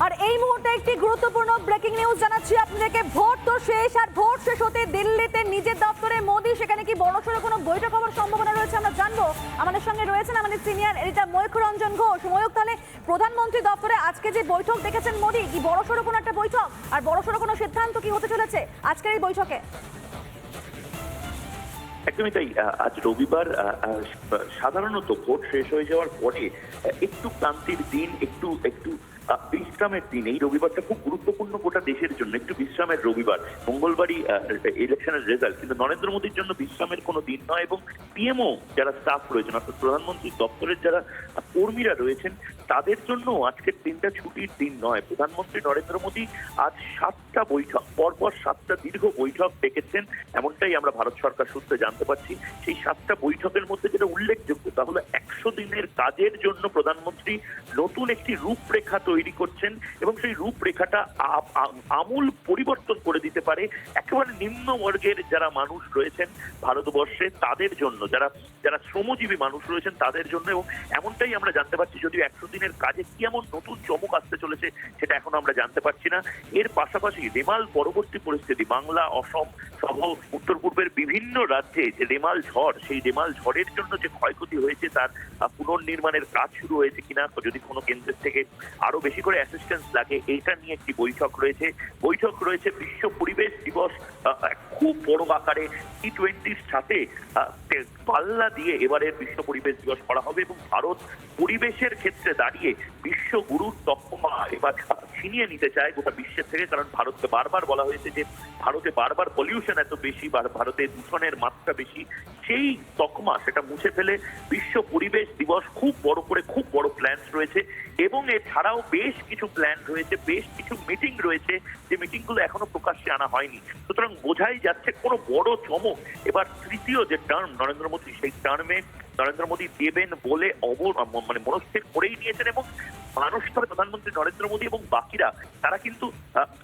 আর এই মুহূর্তে একটি গুরুত্বপূর্ণ ব্রেকিং নিউজ জানাচ্ছি আপনাদেরকে। ভোট তো শেষ, আর ভোট শেষ হতে দিল্লিতে নিজের দপ্তরে মোদি, সেখানে কি বড়সড় কোনো বৈঠক হওয়ার সম্ভাবনা রয়েছে আমরা জানবো। আমাদের সঙ্গে রয়েছেন আমাদের সিনিয়র এডিটর ময়ূখ রঞ্জন ঘোষ। ময়ূখ, তাহলে প্রধানমন্ত্রী দপ্তরে আজকে যে বৈঠক দেখেছেন মোদি, কি বড়সড় কোনো একটা বৈঠক আর বড়সড় কোনো সিদ্ধান্ত কি হতে চলেছে আজকের এই বৈঠকে? একদমই তাই। আজ রবিবার সাধারণত ভোট শেষ হয়ে যাওয়ার পরে একটু ক্লান্তির দিন, একটু একটু বিশ্রামের দিন। এই রবিবারটা খুব গুরুত্বপূর্ণ গোটা দেশের জন্য, একটু বিশ্রামের রবিবার। মঙ্গলবারই ইলেকশনের রেজাল্ট, কিন্তু নরেন্দ্র মোদীর জন্য বিশ্রামের কোনো দিন নয়। এবং পিএমও যারা স্টাফ রয়েছেন, অর্থাৎ প্রধানমন্ত্রীর দপ্তরের যারা কর্মীরা রয়েছেন, তাদের জন্য আজকের দিনটা ছুটির দিন নয়। প্রধানমন্ত্রী নরেন্দ্র মোদী আজ 7টা বৈঠক, পরপর 7টা দীর্ঘ বৈঠক ডেকেছেন, এমনটাই আমরা ভারত সরকার সূত্রে জানতে পারছি। সেই 7টা বৈঠকের মধ্যে যেটা উল্লেখযোগ্য তা হলো 100 দিনের কাজের জন্য প্রধানমন্ত্রী নতুন একটি রূপরেখা তৈরি করছেন, এবং সেই রূপরেখাটা আমূল পরিবর্তন করে দিতে পারে একেবারে নিম্নবর্গের যারা মানুষ রয়েছেন ভারতবর্ষে, তাদের জন্য, যারা যারা শ্রমজীবী মানুষ রয়েছেন তাদের জন্য। এবং এমনটাই আমরা জানতে পারছি, যদিও 100 দিনের কাজে কি এমন নতুন চমক আসতে চলেছে সেটা এখনো আমরা জানতে পারছি না। এর পাশাপাশি রেমাল পরবর্তী পরিস্থিতি, বাংলা, অসম সহ উত্তর পূর্বের বিভিন্ন রাজ্যে যে রেমাল ঝড়, সেই রেমাল ঝড়ের জন্য যে ক্ষয়ক্ষতি হয়েছে তার পুনর্নির্মাণের কাজ শুরু হয়েছে কিনা, যদি কোনো কেন্দ্রের থেকে আরো বেশি করে অ্যাসিস্ট্যান্স লাগে, এইটা নিয়ে একটি বৈঠক রয়েছে। বৈঠক রয়েছে বিশ্ব পরিবেশ দিবস, খুব বড় আকারে T20-র সাথে পাল্লা দিয়ে এবারের বিশ্ব পরিবেশ দিবস করা হবে। এবং ভারত পরিবেশের ক্ষেত্রে দাঁড়িয়ে বিশ্বগুরুর তকমা এবার ছিনিয়ে নিতে চায় গোটা বিশ্বের থেকে। কারণ ভারতকে বারবার বলা হয়েছে যে ভারতে বারবার পলিউশন এত বেশি, ভারতে দূষণের মাত্রা বেশি, সেই তকমা সেটা মুছে ফেলে বিশ্ব পরিবেশ দিবস খুব বড় করে, খুব বড় প্ল্যান রয়েছে। এবং এছাড়াও বেশ কিছু প্ল্যান রয়েছে, বেশ কিছু মিটিং রয়েছে, যে মিটিংগুলো এখনো প্রকাশ্যে আনা হয়নি। সুতরাং বোঝাই যাচ্ছে কোনো বড় চমক এবার তৃতীয় যে টার্ম নরেন্দ্র মোদী, সেই টার্মে নরেন্দ্র মোদী দেবেন বলে মনস্থির করেই নিয়েছেন। এবং মানুষ, প্রধানমন্ত্রী নরেন্দ্র মোদী এবং বাকিরা, তারা কিন্তু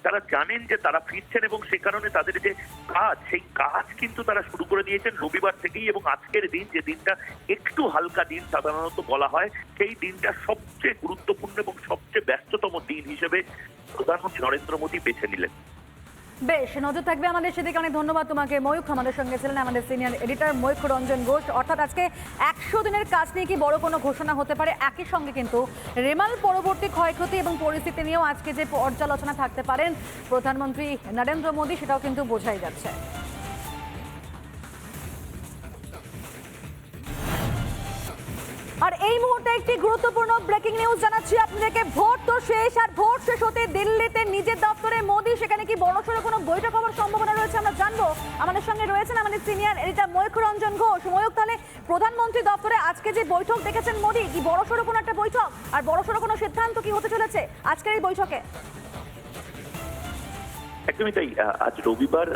তারা জানেন যে তারা ফিরছেন, এবং সে কারণে তাদের যে কাজ, সেই কাজ কিন্তু তারা শুরু করে দিয়েছেন রবিবার থেকেই। এবং আজকের দিন, যে দিনটা একটু হালকা দিন সাধারণত বলা হয়, সেই দিনটা সবচেয়ে গুরুত্বপূর্ণ এবং সবচেয়ে ব্যস্ততম দিন হিসেবে প্রধানমন্ত্রী নরেন্দ্র মোদী বেছে নিলেন। বেশ, নজর থাকবে আমাদের সেদিকে। অনেক ধন্যবাদ তোমাকে ময়ূখ। আমাদের সঙ্গে ছিলেন আমাদের সিনিয়র এডিটর ময়ূখ রঞ্জন ঘোষ। অর্থাৎ আজকে 100 দিনের কাজ নিয়ে কি বড় কোনো ঘোষণা হতে পারে, একই সঙ্গে কিন্তু রেমাল পরবর্তী ক্ষয়ক্ষতি এবং পরিস্থিতি নিয়েও আজকে যে পর্যালোচনা থাকতে পারেন প্রধানমন্ত্রী নরেন্দ্র মোদী, সেটাও কিন্তু বোঝাই যাচ্ছে। আর এই মুহূর্তে একটি গুরুত্বপূর্ণ ব্রেকিং নিউজ জানাচ্ছি আপনাদেরকে। ভোট তো শেষ, আর ভোট শেষ হতে দিল্লিতে নিজের দপ্তরে মোদি, সেখানে কি বড়সড় কোনো বৈঠক হওয়ার সম্ভাবনা রয়েছে আমরা জানবো। আমাদের সঙ্গে রয়েছেন আমাদের সিনিয়র এডিটর ময়ূখ রঞ্জন ঘোষ। ময়ূখ, তাহলে প্রধানমন্ত্রী দপ্তরে আজকে যে বৈঠক দেখেছেন মোদি, কি বড়সড় কোনো একটা বৈঠক আর বড়সড় কোনো সিদ্ধান্ত কি হতে চলেছে আজকের এই বৈঠকে? একদমই তাই। আজ রবিবার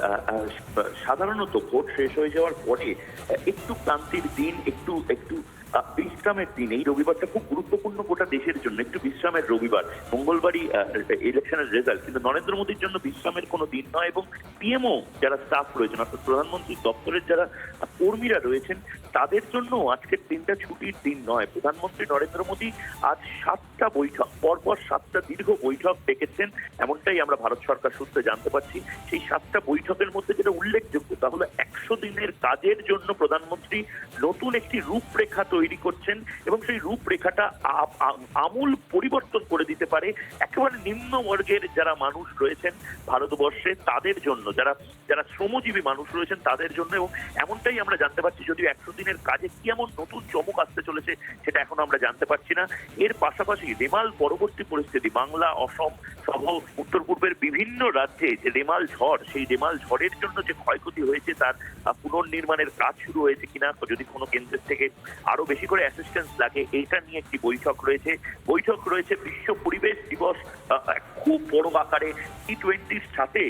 সাধারণত ভোট শেষ হয়ে যাওয়ার পরে একটু ক্লান্তির দিন, একটু একটু বিশ্রামের দিন। এই রবিবারটা খুব গুরুত্বপূর্ণ গোটা দেশের জন্য, একটু বিশ্রামের রবিবার। মঙ্গলবারই ইলেকশনের রেজাল্ট, কিন্তু নরেন্দ্র মোদীর জন্য বিশ্রামের কোনো দিন নয়। এবং পিএমও যারা স্টাফ রয়েছেন, অর্থাৎ প্রধানমন্ত্রীর দপ্তরের যারা কর্মীরা রয়েছেন, তাদের জন্য আজকের দিনটা ছুটির দিন নয়। প্রধানমন্ত্রী নরেন্দ্র মোদী আজ 7টা বৈঠক, পরপর 7টা দীর্ঘ বৈঠক ডেকেছেন, এমনটাই আমরা ভারত সরকার সূত্রে জানতে পারছি। সেই 7টা বৈঠকের মধ্যে যেটা উল্লেখযোগ্য তা হলো 100 দিনের কাজের জন্য প্রধানমন্ত্রী নতুন একটি রূপরেখা তৈরি করছেন, এবং সেই রূপরেখাটা আমূল পরিবর্তন করে দিতে পারে একেবারে নিম্নবর্গের যারা মানুষ রয়েছেন ভারতবর্ষে, তাদের জন্য, যারা যারা শ্রমজীবী মানুষ রয়েছেন তাদের জন্য। এবং এমনটাই আমরা জানতে পারছি, যদিও 100 দিনের কাজে কি এমন নতুন চমক আসতে চলেছে সেটা এখনো আমরা জানতে পারছি না। এর পাশাপাশি রেমাল পরবর্তী পরিস্থিতি, বাংলা, অসম সহ উত্তর পূর্বের বিভিন্ন রাজ্যে যে রেমাল ঝড়, সেই রেমাল ঝড়ের জন্য যে ক্ষয়ক্ষতি হয়েছে তার পুনর্নির্মাণের কাজ শুরু হয়েছে কিনা, যদি কোনো কেন্দ্রের থেকে আরো বেশি করে অ্যাসিস্ট্যান্স লাগে, এইটা নিয়ে একটি বৈঠক রয়েছে। বৈঠক রয়েছে বিশ্ব পরিবেশ দিবস, খুব বড় আকারে T20-র সাথে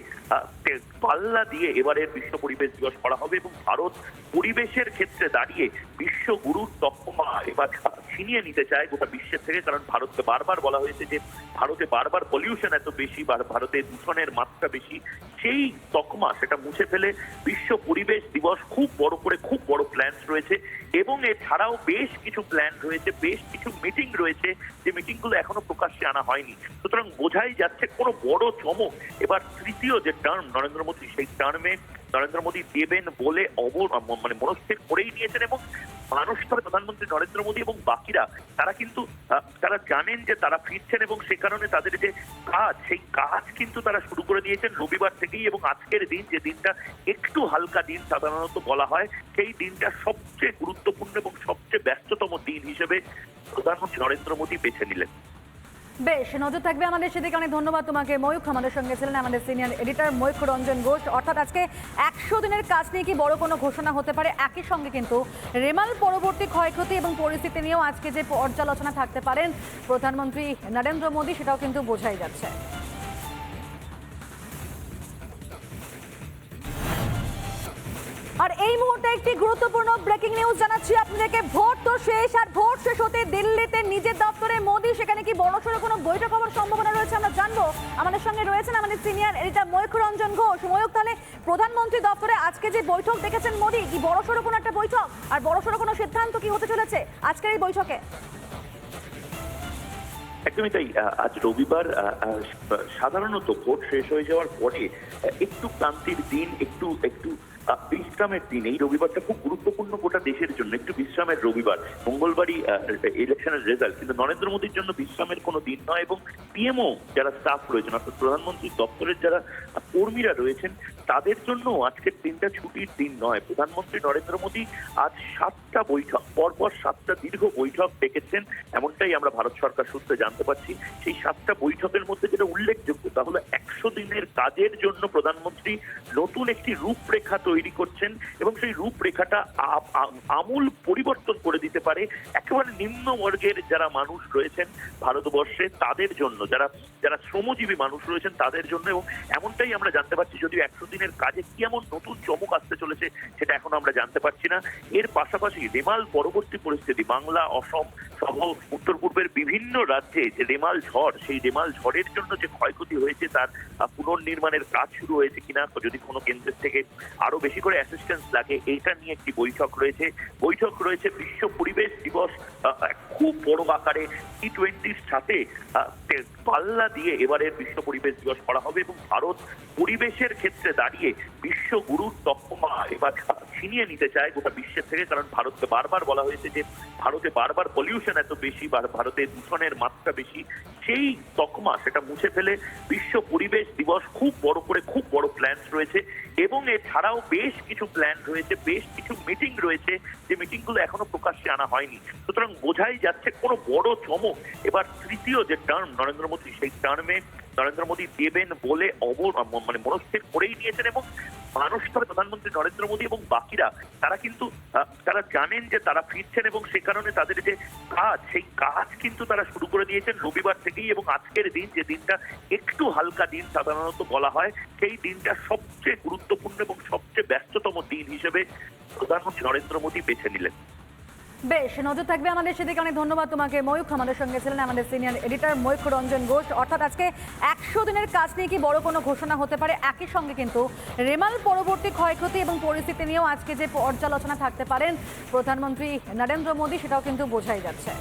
পাল্লা দিয়ে এবারের বিশ্ব পরিবেশ দিবস করা হবে। এবং ভারত পরিবেশের ক্ষেত্রে দাঁড়িয়ে বিশ্বগুরুর তকমা এবার ছিনিয়ে নিতে চায় গোটা বিশ্বের থেকে, কারণ ভারতকে বারবার বলা হয়েছে যে ভারতে বারবার পলিউশন এত বেশি, ভারতে দূষণের মাত্রা বেশি। সেই তকমা সেটা মুছে ফেলে বিশ্ব পরিবেশ দিবস খুব বড় করে, খুব বড় প্ল্যান রয়েছে এবং এছাড়াও বেশ কিছু প্ল্যান রয়েছে, বেশ কিছু মিটিং রয়েছে, যে মিটিংগুলো এখনো প্রকাশ্যে আনা হয়নি। সুতরাং বোঝাই যাচ্ছে কোনো বড় চমক এবার তৃতীয় যে টার্ম নরেন্দ্র মোদী, সেই টার্মে নরেন্দ্র মোদী দেবেন বলে মনস্থির করেই নিয়েছেন। এবং মানুষ তবে প্রধানমন্ত্রী নরেন্দ্র মোদী এবং বাকিরা তারা কিন্তু তারা জানেন যে তারা ফিরছেন এবং সে কারণে তাদের যে কাজ, সেই কাজ কিন্তু তারা শুরু করে দিয়েছেন রবিবার থেকেই। এবং আজকের দিন, যে দিনটা একটু হালকা দিন সাধারণত বলা হয়, সেই দিনটা সবচেয়ে গুরুত্বপূর্ণ এবং সবচেয়ে ব্যস্ততম দিন হিসেবে প্রধানমন্ত্রী নরেন্দ্র মোদী বেছে নিলেন। বেশ, নজর থাকবে আমাদের সেদিকে। অনেক ধন্যবাদ তোমাকে ময়ূখ। আমাদের সঙ্গে ছিলেন আমাদের সিনিয়র এডিটর ময়ূখ রঞ্জন ঘোষ। অর্থাৎ আজকে 100 দিনের কাজ নিয়ে কি বড় কোনো ঘোষণা হতে পারে? একই সঙ্গে কিন্তু রেমাল পরবর্তী ক্ষয়ক্ষতি এবং পরিস্থিতি নিয়েও আজকে যে পর্যালোচনা থাকতে পারেন প্রধানমন্ত্রী নরেন্দ্র মোদী, সেটাও কিন্তু বোঝাই যাচ্ছে। আর এই মুহূর্তে একটি গুরুত্বপূর্ণ ব্রেকিং নিউজ জানাচ্ছি আপনাদেরকে। ভোট তো শেষ, আর ভোট শেষ হতে দিল্লিতে নিজের দপ্তরে মোদী, সেখানে কি বড়সড় কোনো বৈঠক হওয়ার সম্ভাবনা রয়েছে আমরা জানবো। আমাদের সঙ্গে রয়েছেন আমাদের সিনিয়র এডিটর ময়ূখ রঞ্জন ঘোষ। ময়ূখ, তাহলে প্রধানমন্ত্রী দপ্তরে আজকে যে বৈঠক দেখেছেন মোদী, কি বড়সড় কোনো একটা বৈঠক, আর বড়সড় কোনো সিদ্ধান্ত কি হতে চলেছে আজকের এই বৈঠকে? একদমই তাই। আজ রবিবার সাধারণত ভোট শেষ হয়ে যাওয়ার পরে একটু ক্লান্তির দিন, একটু একটু বিশ্রামের দিন। এই রবিবারটা খুব গুরুত্বপূর্ণ গোটা দেশের জন্য, একটু বিশ্রামের রবিবার। মঙ্গলবারই ইলেকশনের রেজাল্ট, কিন্তু নরেন্দ্র মোদীর জন্য বিশ্রামের কোনো দিন নয়। এবং পিএমও যারা স্টাফ রয়েছেন, অর্থাৎ প্রধানমন্ত্রীর দপ্তরের যারা কর্মীরা রয়েছেন, তাদের জন্য আজকের দিনটা ছুটির দিন নয়। প্রধানমন্ত্রী নরেন্দ্র মোদী আজ 7টা বৈঠক, পরপর 7টা দীর্ঘ বৈঠক ডেকেছেন, এমনটাই আমরা ভারত সরকার সূত্রে জানতে পারছি। সেই 7টা বৈঠকের মধ্যে যেটা উল্লেখযোগ্য তা হলো 100 দিনের কাজের জন্য প্রধানমন্ত্রী নতুন একটি রূপরেখা তৈরি করছেন এবং সেই রূপরেখাটা আমূল পরিবর্তন করে দিতে পারে একেবারে নিম্ন বর্গের যারা মানুষ রয়েছেন ভারতবর্ষে, তাদের জন্য, যারা যারা শ্রমজীবী মানুষ রয়েছেন তাদের জন্য। এবং এমনটাই আমরা জানতে পারছি, যদিও 100 দিনের কাজে কি এমন নতুন চমক আসতে চলেছে সেটা এখনো আমরা জানতে পারছি না। এর পাশাপাশি রেমাল পরবর্তী পরিস্থিতি, বাংলা, অসম সহ উত্তর পূর্বের বিভিন্ন রাজ্যে যে রেমাল ঝড়, সেই রেমাল ঝড়ের জন্য যে ক্ষয়ক্ষতি হয়েছে তার পুনর্নির্মাণের কাজ শুরু হয়েছে কিনা, যদি কোনো কেন্দ্রের থেকে আরো বেশি করে অ্যাসিস্ট্যান্স লাগে, এইটা নিয়ে একটি বৈঠক রয়েছে। বৈঠক রয়েছে বিশ্ব পরিবেশ দিবস, খুব বড় আকারে T20-র সাথে পাল্লা দিয়ে এবারের বিশ্ব পরিবেশ দিবস করা হবে। এবং ভারত পরিবেশের ক্ষেত্রে দাঁড়িয়ে বিশ্বগুরুর তকমা এবার ছিনিয়ে নিতে চায় গোটা বিশ্বের থেকে, কারণ ভারতকে বারবার বলা হয়েছে যে ভারতে বারবার পলিউশন এত বেশি, ভারতে দূষণের মাত্রা বেশি। সেই তকমা সেটা মুছে ফেলে বিশ্ব পরিবেশ দিবস খুব বড় করে, খুব বড় প্ল্যান রয়েছে এবং এছাড়াও বেশ কিছু প্ল্যান রয়েছে, বেশ কিছু মিটিং রয়েছে, যে মিটিংগুলো এখনো প্রকাশ্যে আনা হয়নি। সুতরাং বোঝাই যাচ্ছে কোনো বড় চমক এবার তৃতীয় যে টার্ম নরেন্দ্র মোদী, সেই টার্মে নরেন্দ্র মোদী দেবেন বলে মনস্থির করেই নিয়েছেন। এবং মানুষ তবে প্রধানমন্ত্রী নরেন্দ্র মোদী এবং বাকিরা তারা কিন্তু তারা জানেন যে তারা ফিরছেন এবং সে কারণে তাদের যে কাজ, সেই কাজ কিন্তু তারা শুরু করে দিয়েছেন রবিবার থেকেই। এবং আজকের দিন, যে দিনটা একটু হালকা দিন সাধারণত বলা হয়, সেই দিনটা সবচেয়ে গুরুত্বপূর্ণ এবং সবচেয়ে ব্যস্ততম দিন হিসেবে প্রধানমন্ত্রী নরেন্দ্র মোদী বেছে নিলেন। বেশ, নজর থাকবে আমাদের সেদিকে। অনেক ধন্যবাদ তোমাকে ময়ূখ। আমাদের সঙ্গে ছিলেন আমাদের সিনিয়র এডিটর ময়ূখ রঞ্জন ঘোষ। অর্থাৎ আজকে 100 দিনের কাজ নিয়ে কি বড় কোনো ঘোষণা হতে পারে? একই সঙ্গে কিন্তু রেমাল পরবর্তী ক্ষয়ক্ষতি এবং পরিস্থিতি নিয়েও আজকে যে পর্যালোচনা থাকতে পারেন প্রধানমন্ত্রী নরেন্দ্র মোদী, সেটাও কিন্তু বোঝাই যাচ্ছে।